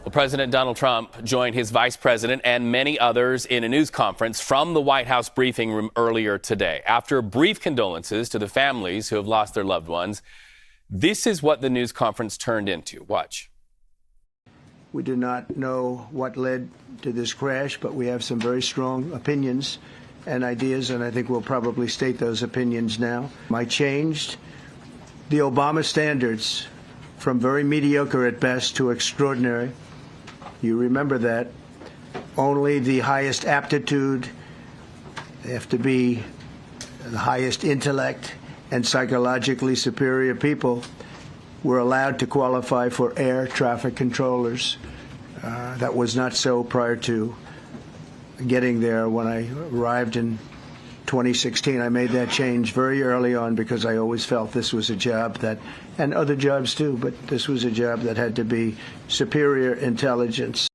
Well, President Donald Trump joined his vice president and many others in a news conference from the White House briefing room earlier today. After brief condolences to the families who have lost their loved ones, this is what the news conference turned into. Watch. We do not know what led to this crash, but we have some very strong opinions and ideas, and I think we'll probably state those opinions now. I changed the Obama standards from very mediocre at best to extraordinary. You remember that. Only the highest aptitude, they have to be the highest intellect and psychologically superior people were allowed to qualify for air traffic controllers. That was not so prior to getting there. When I arrived in 2016, I made that change very early on because I always felt this was a job that, and other jobs too, but this was a job that had to be superior intelligence.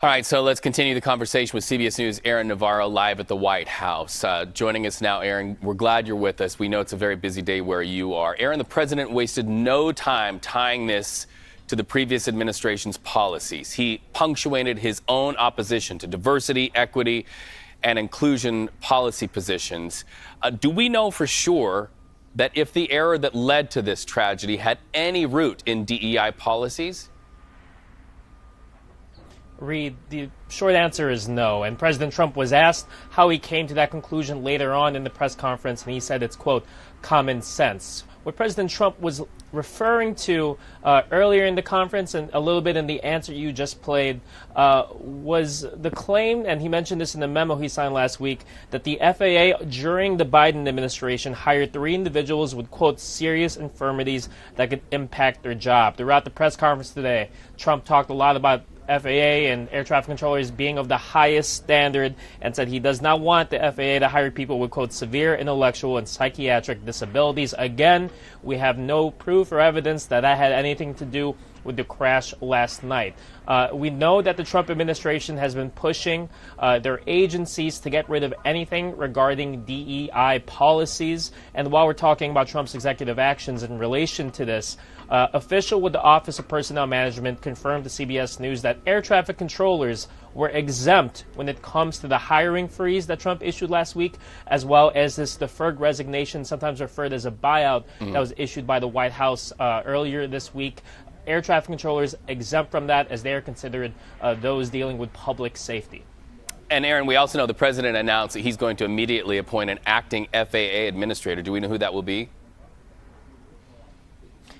All right, so let's continue the conversation with CBS News' Aaron Navarro live at the White House. Joining us now, Aaron, we're glad you're with us. We know it's a very busy day where you are. Aaron, the president wasted no time tying this to the previous administration's policies. He punctuated his own opposition to diversity, equity, and inclusion policy positions. Do we know for sure that if the error that led to this tragedy had any root in DEI policies? Reed, the short answer is no. And President Trump was asked how he came to that conclusion later on in the press conference, and he said it's, quote, common sense. What President Trump was referring to earlier in the conference and a little bit in the answer you just played was the claim, and he mentioned this in the memo he signed last week, that the FAA during the Biden administration hired 3 individuals with, quote, serious infirmities that could impact their job. Throughout the press conference today, Trump talked a lot about FAA and air traffic controllers being of the highest standard and said he does not want the FAA to hire people with, quote, severe intellectual and psychiatric disabilities. Again, we have no proof or evidence that that had anything to do with the crash last night. We know that the Trump administration has been pushing their agencies to get rid of anything regarding DEI policies. And while we're talking about Trump's executive actions in relation to this, official with the Office of Personnel Management confirmed to CBS News that air traffic controllers were exempt when it comes to the hiring freeze that Trump issued last week, as well as this deferred resignation, sometimes referred as a buyout, that was issued by the White House earlier this week. Air traffic controllers exempt from that as they are considered those dealing with public safety. And Aaron, we also know the president announced that he's going to immediately appoint an acting FAA administrator. Do we know who that will be?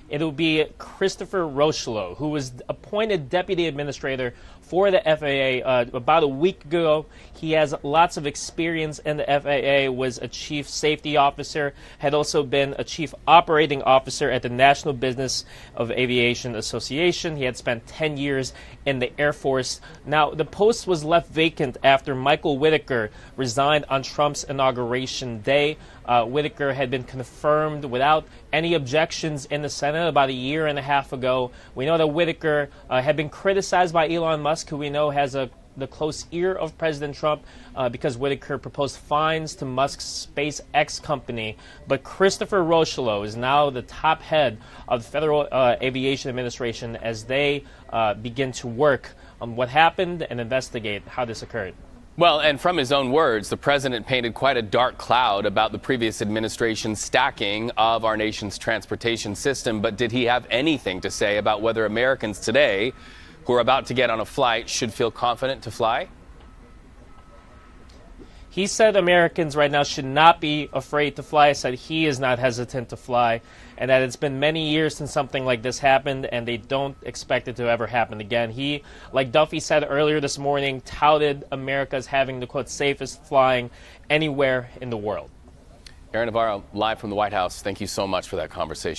It will be Christopher Rocheleau, who was appointed deputy administrator for the FAA about a week ago. He has lots of experience in the FAA, was a chief safety officer, had also been a chief operating officer at the National Business of Aviation Association. He had spent 10 years in the Air Force. Now, the post was left vacant after Michael Whitaker resigned on Trump's inauguration day. Whitaker had been confirmed without any objections in the Senate about a year and a half ago. We know that Whitaker had been criticized by Elon Musk, who we know has the close ear of President Trump, because Whitaker proposed fines to Musk's SpaceX company. But Christopher Rocheleau is now the top head of the Federal Aviation Administration as they begin to work on what happened and investigate how this occurred. Well, and from his own words, the president painted quite a dark cloud about the previous administration's stacking of our nation's transportation system. But did he have anything to say about whether Americans today who are about to get on a flight should feel confident to fly? He said Americans right now should not be afraid to fly. He said he is not hesitant to fly, and that it's been many years since something like this happened, and they don't expect it to ever happen again. He, like Duffy said earlier this morning, touted America as having the, quote, safest flying anywhere in the world. Aaron Navarro, live from the White House. Thank you so much for that conversation.